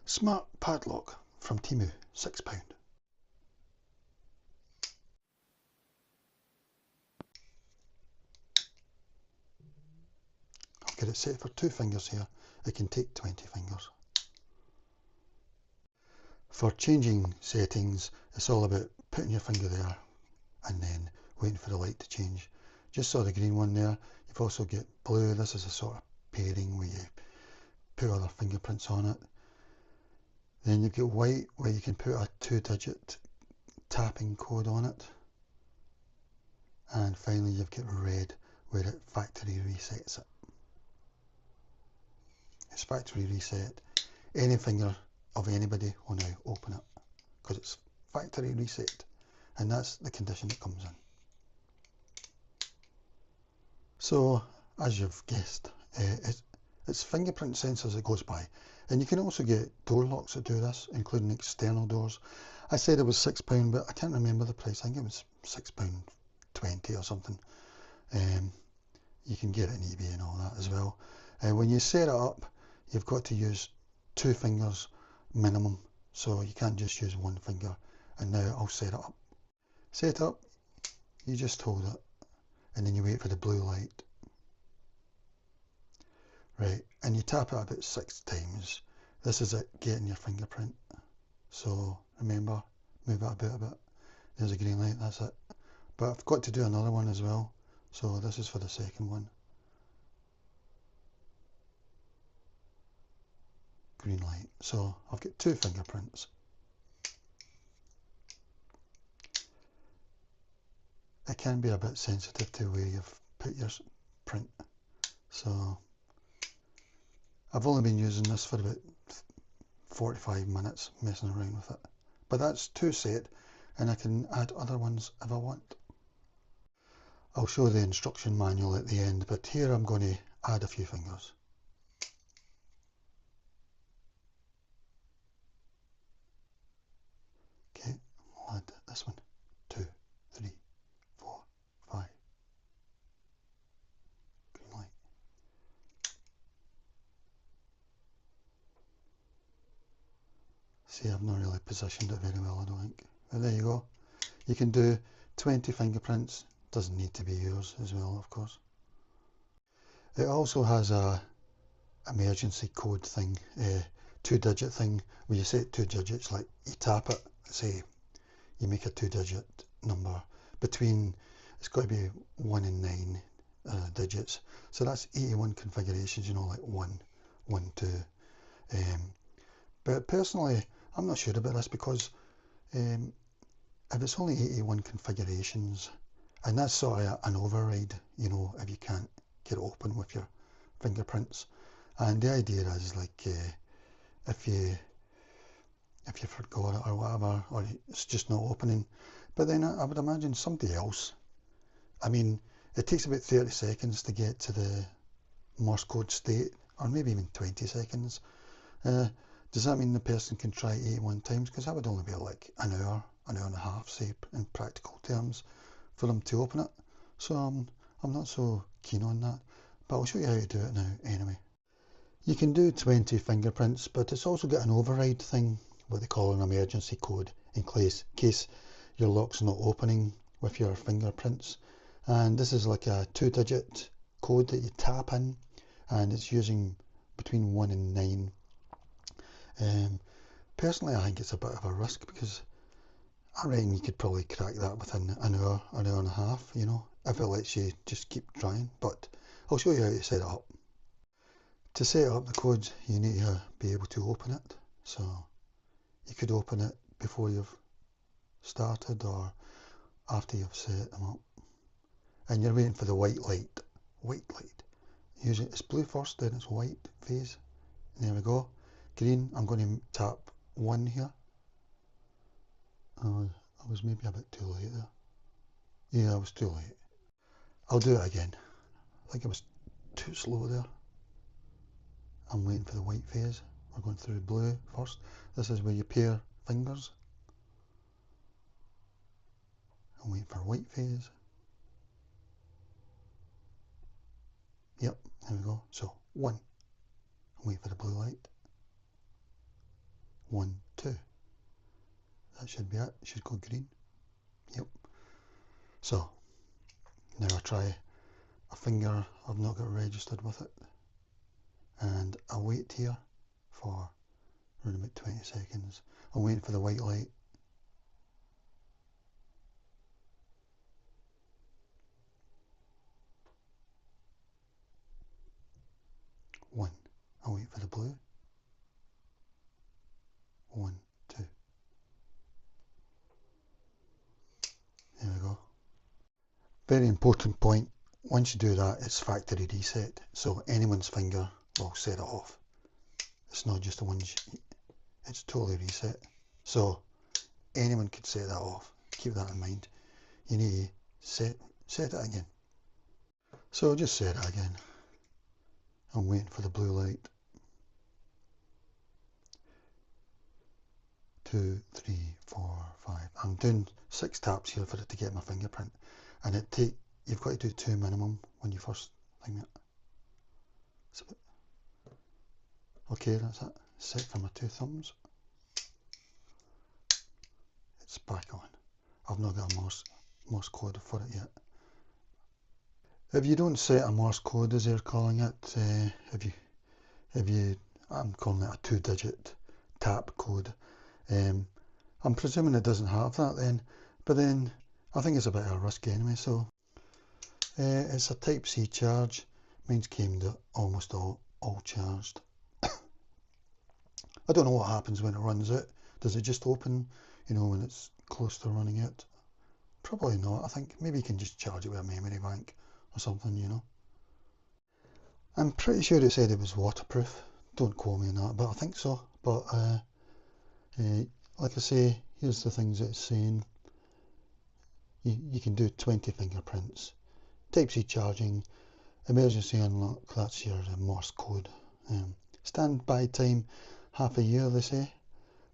Smart Padlock from Temu, £6. I've got it set for 2 fingers here. It can take 20 fingers. For changing settings, it's all about putting your finger there and then waiting for the light to change. Just saw the green one there. You've also got blue. This is a sort of pairing where you put other fingerprints on it. Then you've got white where you can put a 2-digit tapping code on it. And finally you've got red where it factory resets it. It's factory reset. Any finger of anybody will now open it because it's factory reset, and that's the condition it comes in. So as you've guessed, it's fingerprint sensors it goes by, and you can also get door locks that do this, including external doors. I said it was £6, but I can't remember the price. I think it was £6.20 or something. You can get it on eBay and all that as well. When you set it up, you've got to use 2 fingers minimum, so you can't just use 1 finger. And now I'll set it up. Set up, you just hold it and then you wait for the blue light. Right, and you tap it about 6 times. This is it getting your fingerprint. So remember, move it about a bit. There's a green light, that's it. But I've got to do another one as well. So this is for the second one. Green light. So I've got 2 fingerprints. It can be a bit sensitive to where you've put your print. So I've only been using this for about 45 minutes messing around with it. But that's 2 set, and I can add other ones if I want. I'll show the instruction manual at the end, but here I'm going to add a few fingers. Okay, I'll add this one. 2, 3, 4, 5. Green light. See, I've not really positioned it very well, I don't think. But there you go. You can do 20 fingerprints. Doesn't need to be yours as well, of course. It also has a emergency code thing, a 2-digit thing, where you set 2 digits, like you tap it, say you make a 2-digit number between, it's got to be 1 and 9 digits. So that's 81 configurations, you know, like 1, 1, 2. But personally, I'm not sure about this because if it's only 81 configurations, and that's sort of an override, you know, if you can't get it open with your fingerprints. And the idea is like if you forgot it or whatever, or it's just not opening. But then I would imagine somebody else, I mean, it takes about 30 seconds to get to the Morse code state, or maybe even 20 seconds. Does that mean the person can try 81 times? Because that would only be like an hour and a half, say, in practical terms, for them to open it. So I'm not so keen on that, but I'll show you how to do it now anyway. You can do 20 fingerprints, but it's also got an override thing, what they call an emergency code, in case your lock's not opening with your fingerprints. And this is like a 2-digit code that you tap in, and it's using between 1 and 9. Personally, I think it's a bit of a risk because I reckon you could probably crack that within an hour and a half, you know, if it lets you just keep trying. But I'll show you how to set it up. To set up the codes, you need to be able to open it. So you could open it before you've started or after you've set them up. And you're waiting for the white light. White light. Usually it's blue first, then it's white phase. And there we go. Green, I'm going to tap 1 here. I was maybe a bit too late there. Yeah, I was too late. I'll do it again. I think I was too slow there. I'm waiting for the white phase. We're going through blue first. This is where you pair fingers. I'm waiting for white phase. Yep, there we go. So 1. I'm waiting for the blue light. 1, 2. That should be it. It should go green. Yep. So now I try a finger I've not got registered with it, and I wait here for around about 20 seconds. I'm waiting for the white light. 1. I wait for the blue. 1, 2. There we go. Very important point. Once you do that, it's factory reset. So anyone's finger will set it off. It's not just the ones, it's totally reset. So anyone could set that off. Keep that in mind. You need to set it again. So just set it again. I'm waiting for the blue light. 2, 3, 4, 5. I'm doing 6 taps here for it to get my fingerprint, and you've got to do 2 minimum when you first thing it. Okay, that's it. Set for my 2 thumbs. It's back on. I've not got a Morse code for it yet. If you don't set a Morse code, as they're calling it, I'm calling it a 2-digit tap code. I'm presuming it doesn't have that then, but then I think it's a bit of a risk anyway. So it's a Type C charge. Mine's came to almost all charged. I don't know what happens when it runs out. Does it just open, when it's close to running out? Probably not. I think maybe you can just charge it with a memory bank or something, I'm pretty sure it said it was waterproof. Don't quote me on that, but I think so. But like I say, here's the things it's saying. You can do 20 fingerprints. Type C charging, emergency unlock, that's your Morse code. Standby time, half a year they say.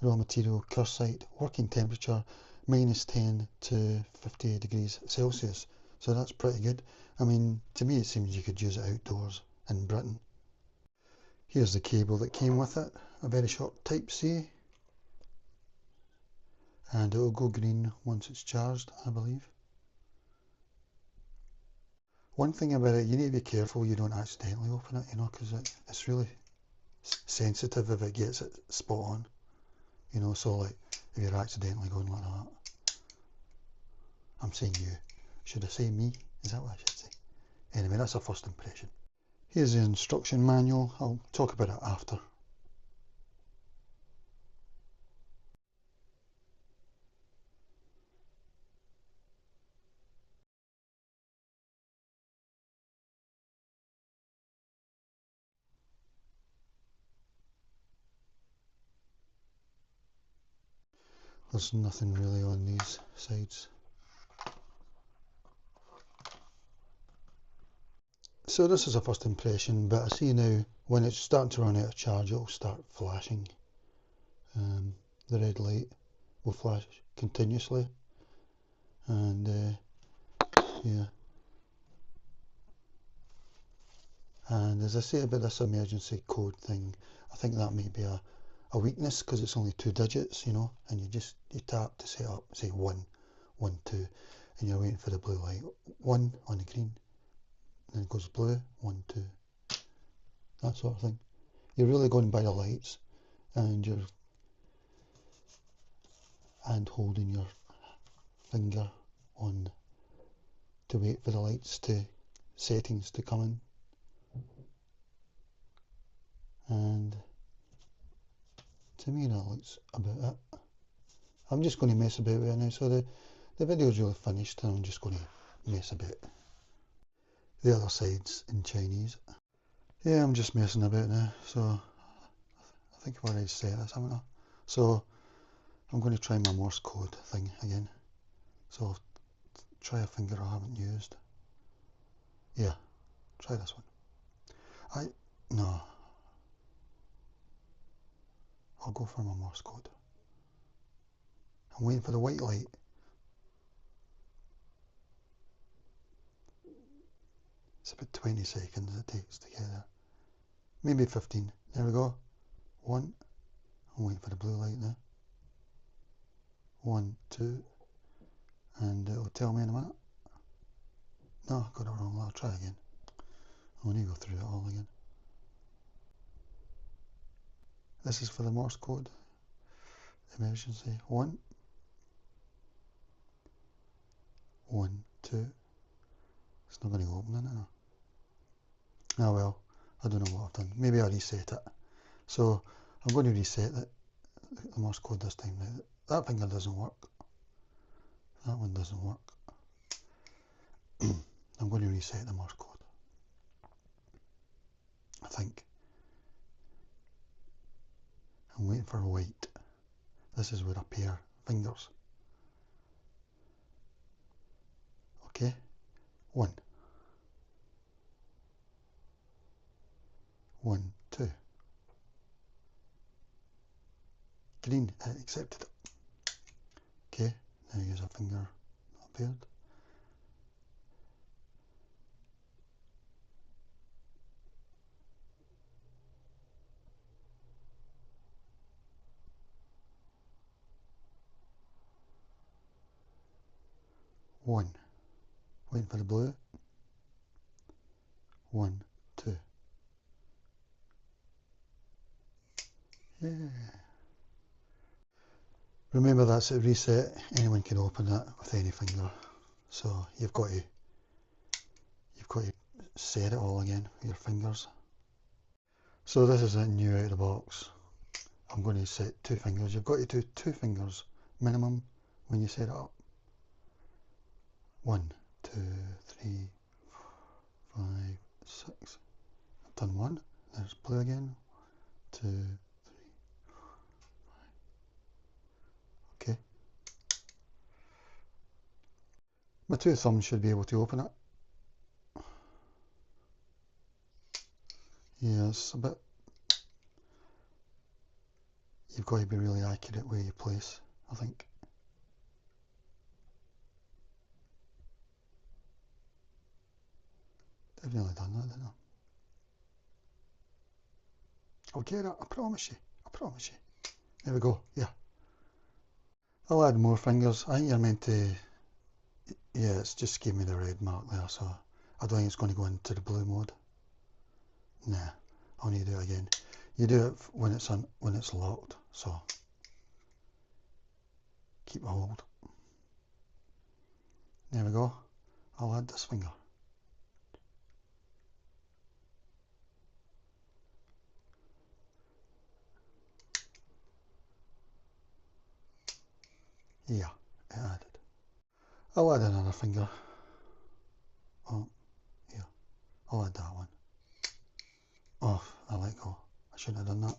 Raw material, curse site, working temperature, -10 to 50 degrees Celsius. So that's pretty good. I mean, to me it seems you could use it outdoors in Britain. Here's the cable that came with it, a very short Type C. And it will go green once it's charged, I believe. One thing about it, you need to be careful you don't accidentally open it, because it's really sensitive if it gets it spot on. So like if you're accidentally going like that. I'm saying you. Should I say me? Is that what I should say? Anyway, that's a first impression. Here's the instruction manual. I'll talk about it after. There's nothing really on these sides. So this is a first impression, but I see now when it's starting to run out of charge, it'll start flashing. The red light will flash continuously, and yeah. And as I say about this emergency code thing, I think that may be a weakness because it's only 2 digits, and you tap to set up, say 1, 1, 2, and you're waiting for the blue light. 1 on the green, then it goes blue, 1, 2, that sort of thing. You're really going by the lights, and holding your finger on to wait for the settings to come in. And to me that looks about it. I'm just going to mess about with it now. So the video's really finished and I'm just going to mess about. The other side's in Chinese. Yeah, I'm just messing about now. So I think I've already set this, haven't I? So I'm going to try my Morse code thing again. So I'll try a finger I haven't used. Yeah, try this one. No. I'll go for my Morse code. I'm waiting for the white light. It's about 20 seconds it takes to get there. Maybe 15. There we go. 1. I'm waiting for the blue light now. 1, 2, and it'll tell me in a minute. No, I got it wrong. I'll try again. I need to go through it all again. This is for the Morse code emergency. 1, 1, 2. It's not going to open it now. Ah well, I don't know what I've done. Maybe I'll reset it. So I'm going to reset it, the Morse code this time now. That finger doesn't work. That one doesn't work. I'm going to reset the Morse code. I think. I'm waiting for white. This is where I pair fingers. Okay. 1, 1, 2. Green, I accepted it. Okay, now use a finger not paired. One. Waiting for the blue. 1, 2. Yeah. Remember that's at reset. Anyone can open it with any finger. So you've got to set it all again with your fingers. So this is a new out of the box. I'm going to set 2 fingers. You've got to do 2 fingers minimum when you set it up. 1, 2, 3, 4, 5, 6. I've done 1. There's blue again. 2, 3, 4, 5. Okay. My 2 thumbs should be able to open it. Yeah, it's a bit. You've got to be really accurate where you place, I think. They've nearly done that, didn't they? I'll get it, I promise you. I promise you. There we go, yeah. I'll add more fingers. I think you're meant to. Yeah, it's just gave me the red mark there, so I don't think it's going to go into the blue mode. Nah, I'll need to do it again. You do it when it's locked, so keep a hold. There we go. I'll add this finger. Yeah, it added. I'll add another finger. Oh, yeah. I'll add that one. Oh, I let go. I shouldn't have done that.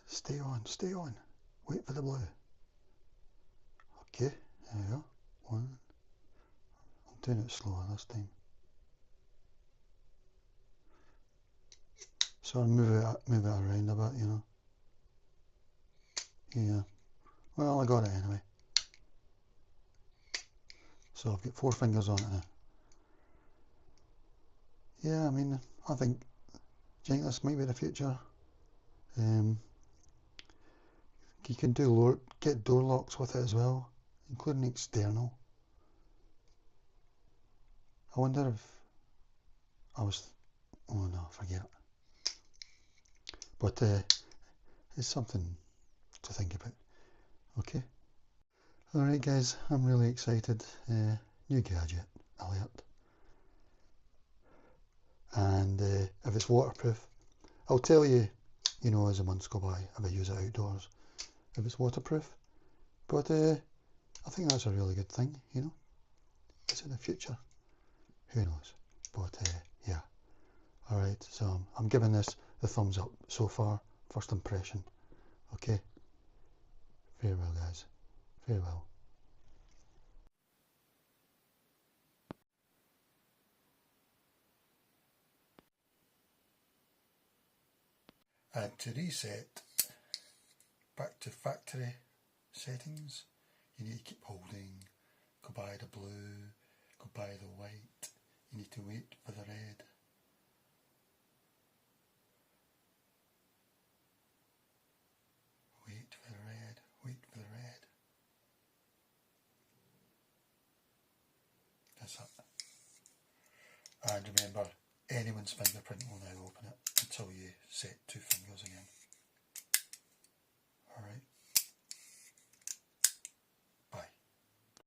Stay on, stay on. Wait for the blue. Okay, there we go. 1. I'm doing it slower this time. So I'll move it around a bit, you know. Yeah. Well, I got it anyway. So I've got 4 fingers on it now. Yeah, I mean, I think this might be the future. You can get door locks with it as well, including external. I wonder if oh no, forget it. But it's something to think about. Okay. Alright guys, I'm really excited. New gadget alert. And if it's waterproof, I'll tell you, you know, as the months go by, if I use it outdoors, if it's waterproof. But I think that's a really good thing, you know. Is it the future? Who knows? But yeah. Alright, so I'm giving this the thumbs up so far. First impression. Okay. Farewell guys. Farewell. And to reset back to factory settings, you need to keep holding, go by the blue, go by the white, you need to wait for the red. And remember, anyone's fingerprint will now open it until you set two fingers again.